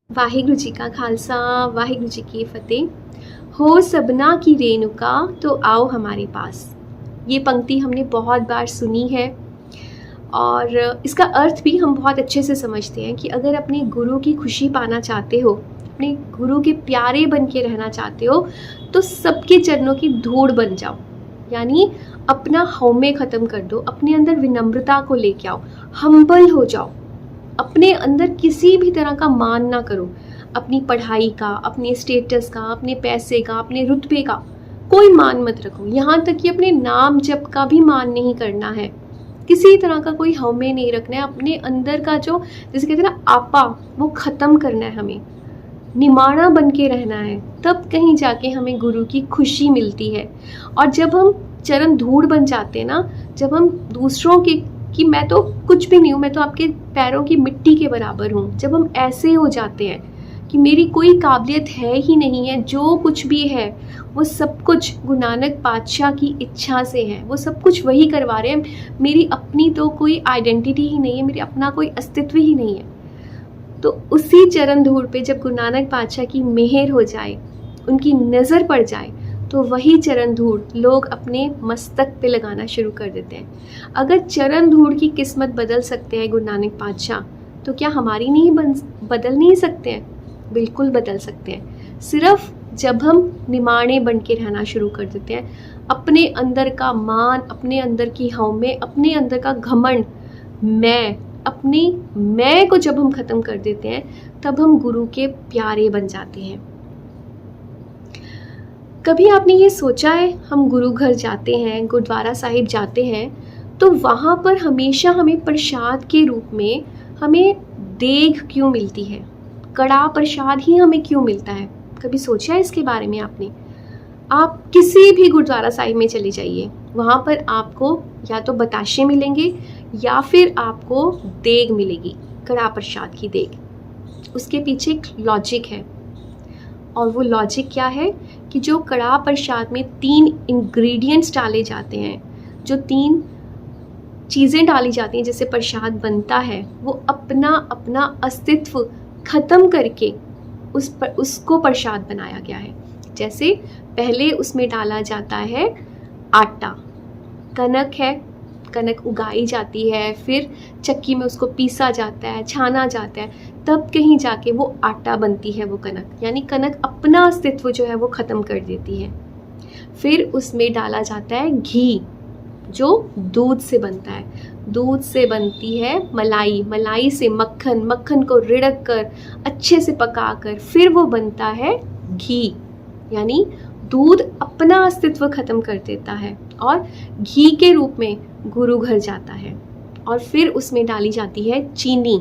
वाहिगुरु जी का खालसा, वाहिगुरु जी की फतेह। हो सबना की रेणुका तो आओ हमारे पास। ये पंक्ति हमने बहुत बार सुनी है और इसका अर्थ भी हम बहुत अच्छे से समझते हैं कि अगर अपने गुरु की खुशी पाना चाहते हो, अपने गुरु के प्यारे बन के रहना चाहते हो, तो सबके चरणों की धूड़ बन जाओ। यानी अपना हौमे ख़त्म कर दो, अपने अंदर विनम्रता को लेके आओ, हम्बल हो जाओ, अपने अंदर किसी भी तरह का मान ना करो। अपनी पढ़ाई का, अपने स्टेटस का, अपने पैसे का, अपने रुतबे का कोई मान मत रखो। यहाँ तक कि अपने नाम जप का भी मान नहीं करना है। किसी तरह का कोई हमें नहीं रखना है। अपने अंदर का जो, जैसे कहते हैं ना, आपा, वो ख़त्म करना है। हमें निमाणा बन के रहना है, तब कहीं जाके हमें गुरु की खुशी मिलती है। और जब हम चरण धूड़ बन जाते हैं ना, जब हम दूसरों के कि मैं तो कुछ भी नहीं हूँ, मैं तो आपके पैरों की मिट्टी के बराबर हूँ, जब हम ऐसे हो जाते हैं कि मेरी कोई काबिलियत है ही नहीं है, जो कुछ भी है वो सब कुछ गुरु नानक पातशाह की इच्छा से है, वो सब कुछ वही करवा रहे हैं, मेरी अपनी तो कोई आइडेंटिटी ही नहीं है, मेरी अपना कोई अस्तित्व ही नहीं है। तो उसी चरण धूड़ पे जब गुरु नानक पातशाह की मेहर हो जाए, उनकी नज़र पड़ जाए, तो वही चरण धूड़ लोग अपने मस्तक पे लगाना शुरू कर देते हैं। अगर चरण धूड़ की किस्मत बदल सकते हैं गुरु नानक पातशाह, तो क्या हमारी नहीं बदल नहीं सकते हैं? बिल्कुल बदल सकते हैं। सिर्फ जब हम निमाणे बन के रहना शुरू कर देते हैं, अपने अंदर का मान, अपने अंदर की हौमे, अपने अंदर का घमंड, अपनी मैं को जब हम ख़त्म कर देते हैं, तब हम गुरु के प्यारे बन जाते हैं। कभी आपने ये सोचा है, हम गुरु घर जाते हैं, गुरुद्वारा साहिब जाते हैं, तो वहाँ पर हमेशा हमें प्रसाद के रूप में हमें देग क्यों मिलती है? कड़ा प्रसाद ही हमें क्यों मिलता है? कभी सोचा है इसके बारे में आपने? आप किसी भी गुरुद्वारा साहिब में चले जाइए, वहाँ पर आपको या तो बताशे मिलेंगे या फिर आपको देग मिलेगी, कड़ा प्रसाद की देग। उसके पीछे एक लॉजिक है, और वो लॉजिक क्या है कि जो कड़ा प्रसाद में 3 इंग्रेडिएंट्स डाले जाते हैं, जो 3 चीज़ें डाली जाती हैं जिससे प्रसाद बनता है, वो अपना अपना अस्तित्व ख़त्म करके उसको प्रसाद बनाया गया है। जैसे पहले उसमें डाला जाता है आटा, कनक है, कनक उगाई जाती है, फिर चक्की में उसको पीसा जाता है, छाना जाता है, तब कहीं जाके वो आटा बनती है, वो कनक। यानी कनक अपना अस्तित्व जो है वो ख़त्म कर देती है। फिर उसमें डाला जाता है घी, जो दूध से बनता है। दूध से बनती है मलाई, मलाई से मक्खन, मक्खन को रिड़क कर अच्छे से पका कर फिर वो बनता है घी। यानी दूध अपना अस्तित्व ख़त्म कर देता है और घी के रूप में गुरु घर जाता है। और फिर उसमें डाली जाती है चीनी,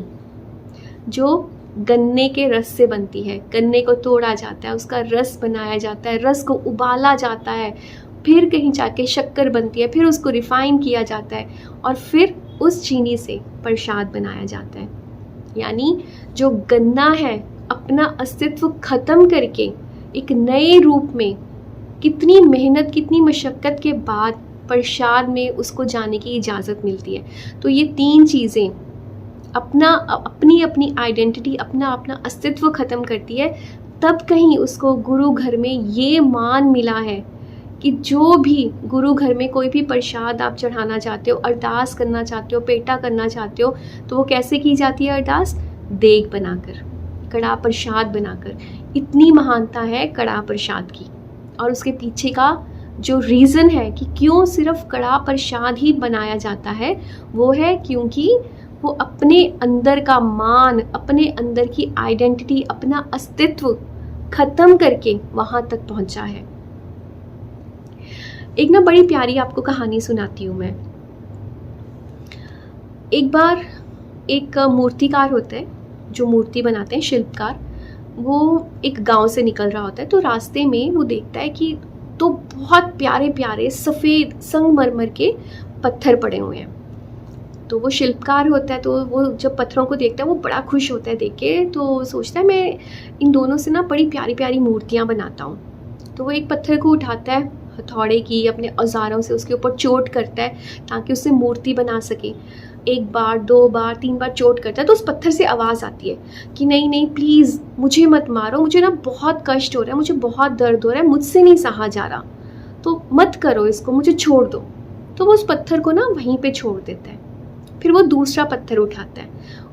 जो गन्ने के रस से बनती है। गन्ने को तोड़ा जाता है, उसका रस बनाया जाता है, रस को उबाला जाता है, फिर कहीं जाके शक्कर बनती है, फिर उसको रिफ़ाइन किया जाता है और फिर उस चीनी से प्रसाद बनाया जाता है। यानी जो गन्ना है अपना अस्तित्व ख़त्म करके एक नए रूप में कितनी मेहनत, कितनी मशक्क़त के बाद प्रसाद में उसको जाने की इजाज़त मिलती है। तो ये 3 चीज़ें अपनी अपनी आइडेंटिटी, अपना अपना अस्तित्व ख़त्म करती है, तब कहीं उसको गुरु घर में ये मान मिला है कि जो भी गुरु घर में कोई भी प्रसाद आप चढ़ाना चाहते हो, अरदास करना चाहते हो, पेटा करना चाहते हो, तो वो कैसे की जाती है अरदास? देग बनाकर, कड़ा प्रसाद बनाकर। इतनी महानता है कड़ा प्रसाद की। और उसके पीछे का जो रीज़न है कि क्यों सिर्फ कड़ा प्रसाद ही बनाया जाता है, वो है क्योंकि वो अपने अंदर का मान, अपने अंदर की आइडेंटिटी, अपना अस्तित्व ख़त्म करके वहाँ तक पहुँचा है। एक ना बड़ी प्यारी आपको कहानी सुनाती हूँ मैं। एक बार एक मूर्तिकार होते हैं, जो मूर्ति बनाते हैं, शिल्पकार, वो एक गांव से निकल रहा होता है। तो रास्ते में वो देखता है कि तो बहुत प्यारे प्यारे सफ़ेद संगमरमर के पत्थर पड़े हुए हैं। तो वो शिल्पकार होता है, तो वो जब पत्थरों को देखता है वो बड़ा खुश होता है देख के। तो सोचता है मैं इन दोनों से ना बड़ी प्यारी प्यारी मूर्तियाँ बनाता हूँ। तो वो एक पत्थर को उठाता है, हथौड़े की अपने औजारों से उसके ऊपर चोट करता है ताकि उससे मूर्ति बना सके। एक बार, 2 बार, 3 बार चोट करता है तो उस पत्थर से आवाज़ आती है कि नहीं नहीं प्लीज़ मुझे मत मारो, मुझे ना बहुत कष्ट हो रहा है, मुझे बहुत दर्द हो रहा है, मुझसे नहीं सहा जा रहा, तो मत करो इसको, मुझे छोड़ दो। तो वो उस पत्थर को ना वहीं पे छोड़ देता है। फिर वो दूसरा पत्थर उठाता है,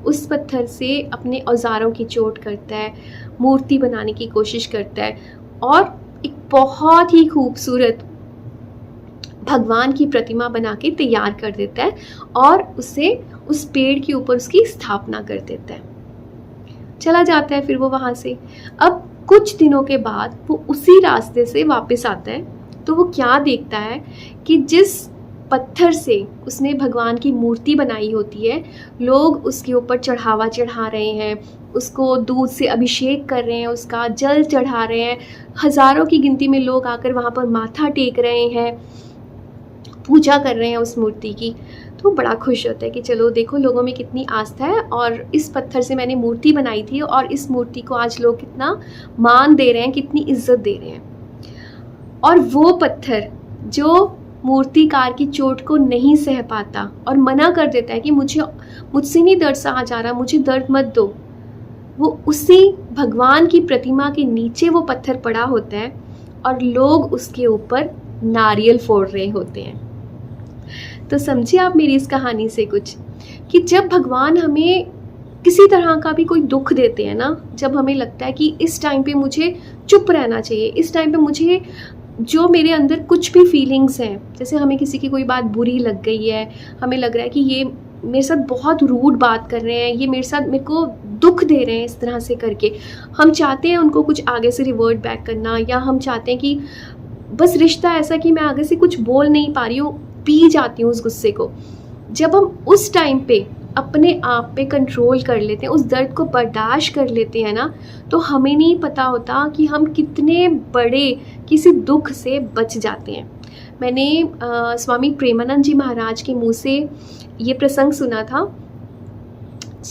उस पत्थर से अपने औजारों की चोट करता है, मूर्ति बनाने की कोशिश करता है और एक बहुत ही खूबसूरत भगवान की प्रतिमा बना के तैयार कर देता है और उसे उस पेड़ के ऊपर उसकी स्थापना कर देता है। चला जाता है फिर वो वहाँ से। अब कुछ दिनों के बाद वो उसी रास्ते से वापस आता है, तो वो क्या देखता है कि जिस पत्थर से उसने भगवान की मूर्ति बनाई होती है, लोग उसके ऊपर चढ़ावा चढ़ा रहे हैं, उसको दूध से अभिषेक कर रहे हैं, उसका जल चढ़ा रहे हैं, हज़ारों की गिनती में लोग आकर वहाँ पर माथा टेक रहे हैं, पूजा कर रहे हैं उस मूर्ति की। तो बड़ा खुश होता है कि चलो देखो लोगों में कितनी आस्था है और इस पत्थर से मैंने मूर्ति बनाई थी और इस मूर्ति को आज लोग कितना मान दे रहे हैं, कितनी इज्जत दे रहे हैं। और वो पत्थर जो मूर्तिकार की चोट को नहीं सह पाता और मना कर देता है कि मुझसे नहीं दर्द सहा जा रहा, मुझे दर्द मत दो, वो उसी भगवान की प्रतिमा के नीचे वो पत्थर पड़ा होता है और लोग उसके ऊपर नारियल फोड़ रहे होते हैं। तो समझिए आप मेरी इस कहानी से कुछ कि जब भगवान हमें किसी तरह का भी कोई दुख देते हैं ना, जब हमें लगता है कि इस टाइम पे मुझे चुप रहना चाहिए, इस टाइम पे मुझे जो मेरे अंदर कुछ भी फीलिंग्स हैं, जैसे हमें किसी की कोई बात बुरी लग गई है, हमें लग रहा है कि ये मेरे साथ बहुत रूड बात कर रहे हैं, ये मेरे को दुख दे रहे हैं इस तरह से करके, हम चाहते हैं उनको कुछ आगे से रिवर्ट बैक करना, या हम चाहते हैं कि बस रिश्ता ऐसा कि मैं आगे से कुछ बोल नहीं पा रही हूँ, पी जाती हूँ उस गुस्से को। जब हम उस टाइम पे अपने आप पे कंट्रोल कर लेते हैं, उस दर्द को बर्दाश्त कर लेते हैं ना, तो हमें नहीं पता होता कि हम कितने बड़े किसी दुख से बच जाते हैं। मैंने स्वामी प्रेमानंद जी महाराज के मुंह से ये प्रसंग सुना था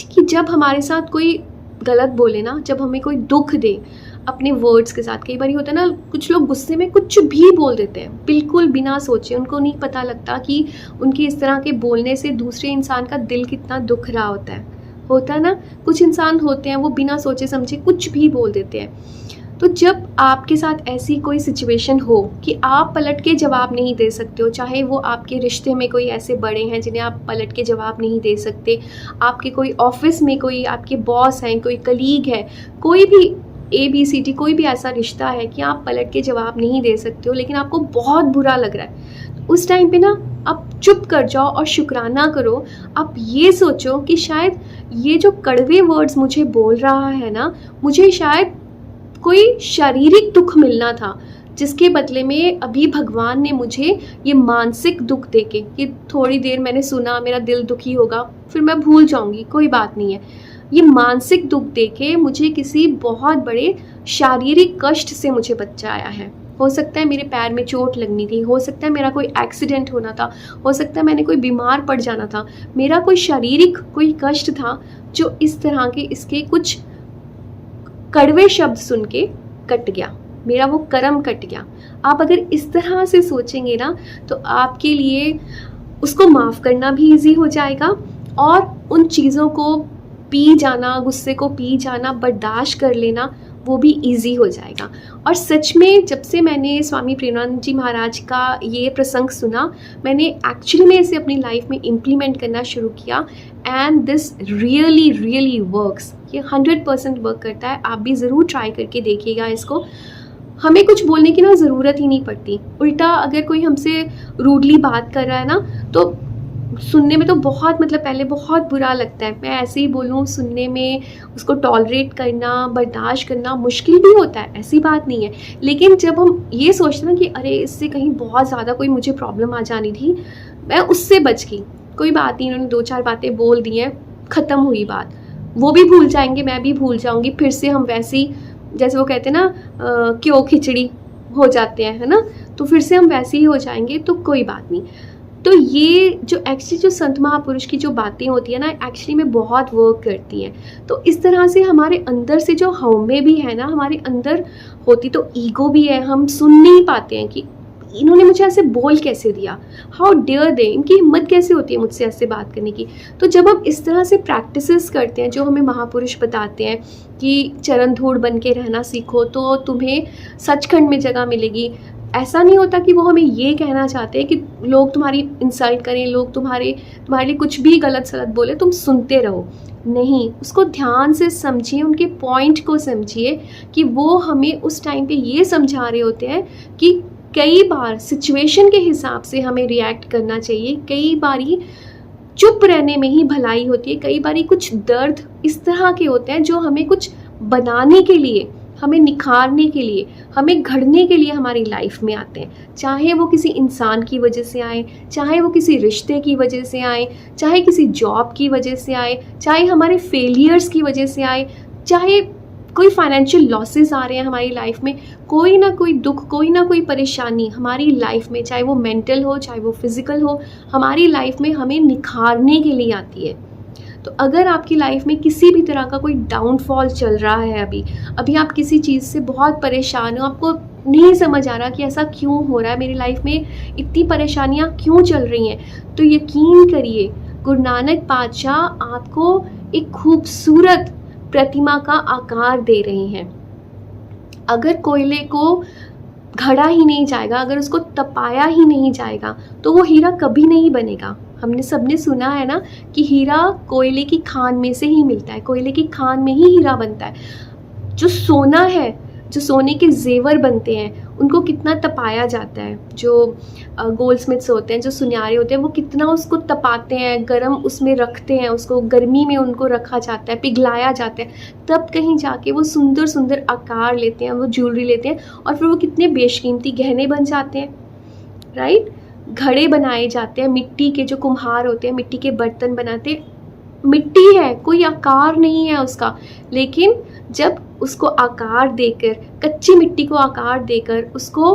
कि जब हमारे साथ कोई गलत बोले ना, जब हमें कोई दुख दे अपने वर्ड्स के साथ, कई बार होता है ना कुछ लोग गुस्से में कुछ भी बोल देते हैं बिल्कुल बिना सोचे, उनको नहीं पता लगता कि उनके इस तरह के बोलने से दूसरे इंसान का दिल कितना दुख रहा होता है ना। कुछ इंसान होते हैं वो बिना सोचे समझे कुछ भी बोल देते हैं। तो जब आपके साथ ऐसी कोई सिचुएशन हो कि आप पलट के जवाब नहीं दे सकते हो, चाहे वो आपके रिश्ते में कोई ऐसे बड़े हैं जिन्हें आप पलट के जवाब नहीं दे सकते, आपके कोई ऑफिस में कोई आपके बॉस हैं, कोई कलीग है, कोई भी ABCD कोई भी ऐसा रिश्ता है कि आप पलट के जवाब नहीं दे सकते हो, लेकिन आपको बहुत बुरा लग रहा है, उस टाइम पे ना आप चुप कर जाओ और शुक्राना करो। आप ये सोचो कि शायद ये जो कड़वे वर्ड्स मुझे बोल रहा है ना, मुझे शायद कोई शारीरिक दुख मिलना था, जिसके बदले में अभी भगवान ने मुझे ये मानसिक दुख देके, कि थोड़ी देर मैंने सुना मेरा दिल दुखी होगा फिर मैं भूल जाऊंगी, कोई बात नहीं है, ये मानसिक दुख देके मुझे किसी बहुत बड़े शारीरिक कष्ट से मुझे बचाया है। हो सकता है मेरे पैर में चोट लगनी थी, हो सकता है मेरा कोई एक्सीडेंट होना था, हो सकता है मैंने कोई बीमार पड़ जाना था, मेरा कोई शारीरिक कोई कष्ट था जो इस तरह के इसके कुछ कड़वे शब्द सुन के कट गया, मेरा वो कर्म कट गया। आप अगर इस तरह से सोचेंगे ना तो आपके लिए उसको माफ़ करना भी इजी हो जाएगा और उन चीज़ों को पी जाना, गुस्से को पी जाना, बर्दाश्त कर लेना, वो भी इजी हो जाएगा। और सच में जब से मैंने स्वामी प्रेमानंद जी महाराज का ये प्रसंग सुना, मैंने एक्चुअली में इसे अपनी लाइफ में इम्प्लीमेंट करना शुरू किया एंड दिस रियली वर्क्स। ये 100% वर्क करता है। आप भी ज़रूर ट्राई करके देखिएगा इसको। हमें कुछ बोलने की ना ज़रूरत ही नहीं पड़ती। उल्टा अगर कोई हमसे रूडली बात कर रहा है ना, तो सुनने में तो बहुत पहले बहुत बुरा लगता है, मैं ऐसे ही बोलूँ, सुनने में उसको टॉलरेट करना, बर्दाश्त करना मुश्किल भी होता है, ऐसी बात नहीं है। लेकिन जब हम ये सोचते हैं कि अरे इससे कहीं बहुत ज़्यादा कोई मुझे प्रॉब्लम आ जानी थी, मैं उससे बच गई, कोई बात नहीं, उन्होंने 2-4 बातें बोल दी हैं, ख़त्म हुई बात, वो भी भूल जाएंगे, मैं भी भूल जाऊँगी, फिर से हम वैसी, जैसे वो कहते हैं ना क्यों खिचड़ी हो जाते हैं, है ना, तो फिर से हम वैसे ही हो जाएंगे, तो कोई बात नहीं। तो ये जो एक्चुअली जो संत महापुरुष की जो बातें होती है ना, एक्चुअली में बहुत वर्क करती हैं। तो इस तरह से हमारे अंदर से जो हमें भी है ना, हमारे अंदर होती तो ईगो भी है, हम सुन नहीं पाते हैं कि इन्होंने मुझे ऐसे बोल कैसे दिया, हाउ डेयर दे, इनकी हिम्मत कैसे होती है मुझसे ऐसे बात करने की। तो जब हम इस तरह से प्रैक्टिसेस करते हैं जो हमें महापुरुष बताते हैं कि चरण धूड़ बन के रहना सीखो तो तुम्हें सचखंड में जगह मिलेगी, ऐसा नहीं होता कि वो हमें ये कहना चाहते हैं कि लोग तुम्हारी इंसल्ट करें, लोग तुम्हारे लिए कुछ भी गलत सलत बोले तुम सुनते रहो। नहीं, उसको ध्यान से समझिए, उनके पॉइंट को समझिए कि वो हमें उस टाइम पे ये समझा रहे होते हैं कि कई बार सिचुएशन के हिसाब से हमें रिएक्ट करना चाहिए, कई बारी चुप रहने में ही भलाई होती है, कई बारी कुछ दर्द इस तरह के होते हैं जो हमें कुछ बनाने के लिए, हमें निखारने के लिए, हमें घड़ने के लिए हमारी लाइफ में आते हैं। चाहे वो किसी इंसान की वजह से आए, चाहे वो किसी रिश्ते की वजह से आए, चाहे किसी जॉब की वजह से आए, चाहे हमारे फेलियर्स की वजह से आए, चाहे कोई फाइनेंशियल लॉसेस आ रहे हैं हमारी लाइफ में, कोई ना कोई दुख, कोई ना कोई परेशानी हमारी लाइफ में, चाहे वो मेंटल हो चाहे वो फिजिकल हो, हमारी लाइफ में हमें निखारने के लिए आती है। तो अगर आपकी लाइफ में किसी भी तरह का कोई डाउनफॉल चल रहा है, अभी आप किसी चीज़ से बहुत परेशान हो, आपको नहीं समझ आ रहा कि ऐसा क्यों हो रहा है, मेरी लाइफ में इतनी परेशानियाँ क्यों चल रही हैं, तो यकीन करिए गुरु नानक पातशाह आपको एक खूबसूरत प्रतिमा का आकार दे रहे हैं। अगर कोयले को घड़ा ही नहीं जाएगा, अगर उसको तपाया ही नहीं जाएगा तो वो हीरा कभी नहीं बनेगा। हमने सबने सुना है ना कि हीरा कोयले की खान में से ही मिलता है, कोयले की खान में ही हीरा बनता है। जो सोना है, जो सोने के जेवर बनते हैं, उनको कितना तपाया जाता है। जो गोल्ड स्मिथ्स होते हैं, जो सुनियारे होते हैं, वो कितना उसको तपाते हैं, गरम उसमें रखते हैं, उसको गर्मी में उनको रखा जाता है, पिघलाया जाता है, तब कहीं जाके वो सुंदर सुंदर आकार लेते हैं, वो ज्वेलरी लेते हैं और फिर वो कितने बेशकीमती गहने बन जाते हैं, राइट। घड़े बनाए जाते हैं, मिट्टी के जो कुम्हार होते हैं मिट्टी के बर्तन बनाते हैं, मिट्टी है, कोई आकार नहीं है उसका, लेकिन जब उसको आकार देकर, कच्ची मिट्टी को आकार देकर उसको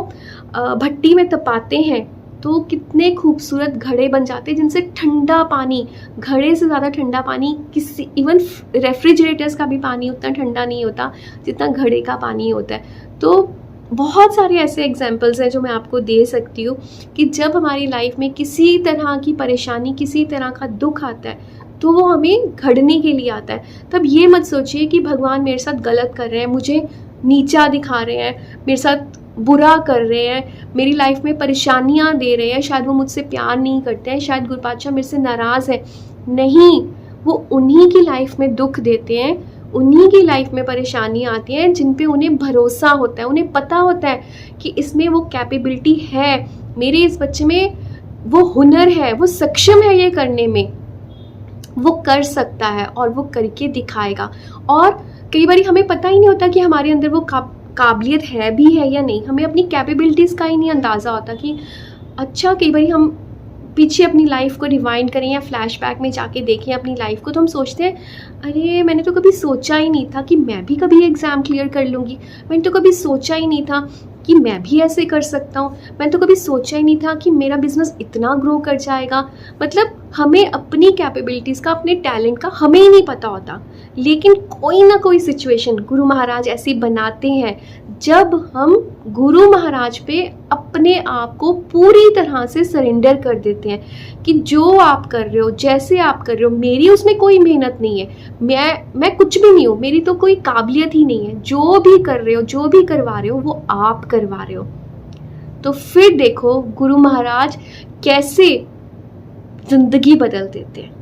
भट्टी में तपाते हैं तो कितने खूबसूरत घड़े बन जाते हैं जिनसे ठंडा पानी, घड़े से ज़्यादा ठंडा पानी किसी, इवन रेफ्रिजरेटर्स का भी पानी उतना ठंडा नहीं होता जितना घड़े का पानी होता है। तो बहुत सारे ऐसे एग्जाम्पल्स हैं जो मैं आपको दे सकती हूँ कि जब हमारी लाइफ में किसी तरह की परेशानी, किसी तरह का दुख आता है तो वो हमें घड़ने के लिए आता है। तब ये मत सोचिए कि भगवान मेरे साथ गलत कर रहे हैं, मुझे नीचा दिखा रहे हैं, मेरे साथ बुरा कर रहे हैं, मेरी लाइफ में परेशानियाँ दे रहे हैं, शायद वो मुझसे प्यार नहीं करते हैं, शायद गुरु पातशाह मेरे से नाराज़ है। नहीं, वो उन्हीं की लाइफ में दुख देते हैं, उन्हीं की लाइफ में परेशानियाँ आती हैं जिन पे उन्हें भरोसा होता है, उन्हें पता होता है कि इसमें वो कैपेबिलिटी है, मेरे इस बच्चे में वो हुनर है, वो सक्षम है ये करने में, वो कर सकता है और वो करके दिखाएगा। और कई बार हमें पता ही नहीं होता कि हमारे अंदर वो काबिलियत है भी है या नहीं, हमें अपनी कैपेबिलिटीज़ का ही नहीं अंदाज़ा होता कि अच्छा, कई बार हम पीछे अपनी लाइफ को रिवाइंड करें या फ्लैशबैक में जाके देखें अपनी लाइफ को तो हम सोचते हैं अरे मैंने तो कभी सोचा ही नहीं था कि मैं भी कभी एग्ज़ाम क्लियर कर लूँगी, मैंने तो कभी सोचा ही नहीं था कि मैं भी ऐसे कर सकता हूँ, मैंने तो कभी सोचा ही नहीं था कि मेरा बिजनेस इतना ग्रो कर जाएगा। मतलब हमें अपनी कैपेबिलिटीज़ का, अपने टैलेंट का हमें ही नहीं पता होता, लेकिन कोई ना कोई सिचुएशन गुरु महाराज ऐसी बनाते हैं जब हम गुरु महाराज पे अपने आप को पूरी तरह से सरेंडर कर देते हैं कि जो आप कर रहे हो, जैसे आप कर रहे हो, मेरी उसमें कोई मेहनत नहीं है, मैं कुछ भी नहीं हूँ, मेरी तो कोई काबिलियत ही नहीं है, जो भी कर रहे हो, जो भी करवा रहे हो वो आप करवा रहे हो। तो फिर देखो गुरु महाराज कैसे जिंदगी बदल देते हैं।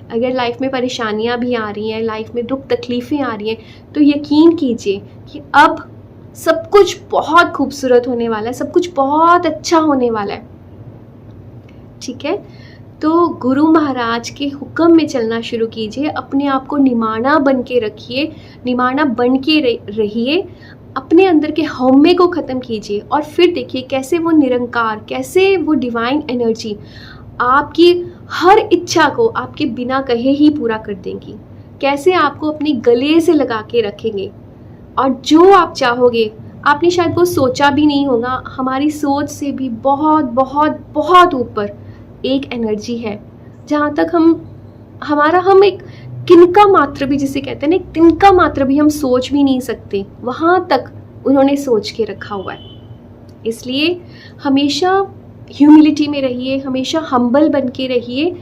अगर लाइफ में परेशानियां भी आ रही हैं, लाइफ में दुख तकलीफ़ें आ रही हैं, तो यकीन कीजिए कि अब सब कुछ बहुत खूबसूरत होने वाला है, सब कुछ बहुत अच्छा होने वाला है। ठीक है, तो गुरु महाराज के हुक्म में चलना शुरू कीजिए, अपने आप को निमाना बन के रखिए, निमाना बन के रहिए, अपने अंदर के हौमे को ख़त्म कीजिए और फिर देखिए कैसे वो निरंकार, कैसे वो डिवाइन एनर्जी आपकी हर इच्छा को आपके बिना कहे ही पूरा कर देंगी, कैसे आपको अपने गले से लगा के रखेंगे और जो आप चाहोगे आपने शायद वो सोचा भी नहीं होगा। हमारी सोच से भी बहुत बहुत बहुत ऊपर एक एनर्जी है जहाँ तक हम एक किनका मात्र भी, जिसे कहते हैं ना, एक तिनका मात्र भी हम सोच भी नहीं सकते, वहाँ तक उन्होंने सोच के रखा हुआ है। इसलिए हमेशा ह्यूमिलिटी में रहिए, हमेशा हम्बल बन के रहिए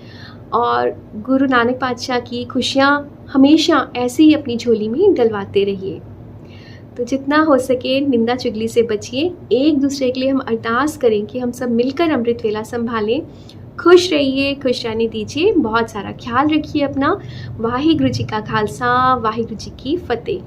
और गुरु नानक पातशाह की खुशियाँ हमेशा ऐसे ही अपनी झोली में डलवाते रहिए। तो जितना हो सके निंदा चुगली से बचिए। एक दूसरे के लिए हम अरदास करें कि हम सब मिलकर अमृत वेला संभालें। खुश रहिए, खुश रहने दीजिए, बहुत सारा ख्याल रखिए अपना। वाहिगुरु जी का खालसा, वाहिगुरु जी की फतेह।